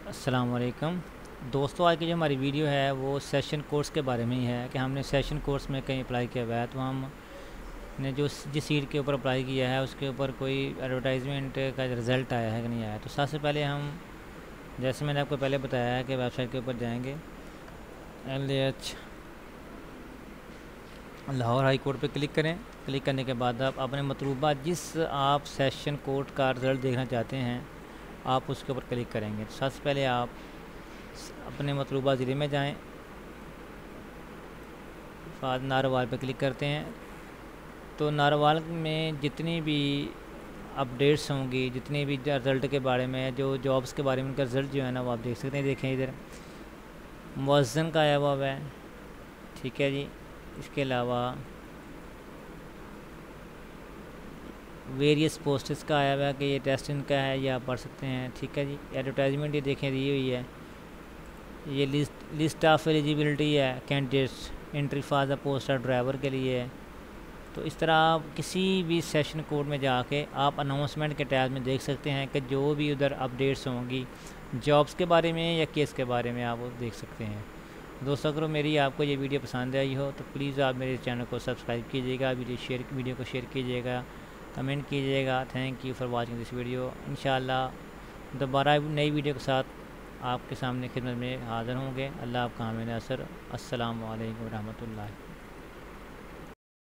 अस्सलाम वालेकुम दोस्तों। आज की जो हमारी वीडियो है वो सेशन कोर्स के बारे में ही है कि हमने सेशन कोर्स में कहीं अप्लाई किया हुआ है, तो हमने जो जिस सीट के ऊपर अप्लाई किया है उसके ऊपर कोई एडवर्टाइजमेंट का रिज़ल्ट आया है कि नहीं आया। तो सबसे पहले हम, जैसे मैंने आपको पहले बताया है कि वेबसाइट के ऊपर जाएंगे, LH लाहौर हाई कोर्ट पे क्लिक करें। क्लिक करने के बाद आप अपने मतलूबा जिस आप सेशन कोर्ट का रिज़ल्ट देखना चाहते हैं आप उसके ऊपर क्लिक करेंगे। तो सबसे पहले आप अपने मतलूबा ज़िले में जाएं, बाद नारवाल पे क्लिक करते हैं। तो नारवाल में जितनी भी अपडेट्स होंगी, जितनी भी रिज़ल्ट के बारे में, जो जॉब्स के बारे में उनका रिज़ल्ट जो है ना वो आप देख सकते हैं। देखें इधर मुअज़्ज़िन का आया हुआ है, ठीक है जी। इसके अलावा वेरियस पोस्ट्स का आया हुआ है कि ये टेस्ट इनका है, ये आप पढ़ सकते हैं, ठीक है जी। एडवर्टाइजमेंट ये देखें दी हुई है, ये लिस्ट ऑफ एलिजिबिलिटी है candidates entry for the post of driver के लिए है। तो इस तरह आप किसी भी सेशन कोड में जाके आप अनाउंसमेंट के टैब में देख सकते हैं कि जो भी उधर अपडेट्स होंगी जॉब्स के बारे में या केस के बारे में आप वो देख सकते हैं। दोस्तों, अगर मेरी आपको ये वीडियो पसंद आई हो तो प्लीज़ आप मेरे चैनल को सब्सक्राइब कीजिएगा, वीडियो को शेयर कीजिएगा, कमेंट कीजिएगा। Thank you for watching this video. इंशाल्लाह दोबारा नई वीडियो के साथ आपके सामने खिदमत में हाज़िर होंगे। अल्लाह आपका हामी नासर। अस्सलामु अलैकुम रहमतुल्लाह।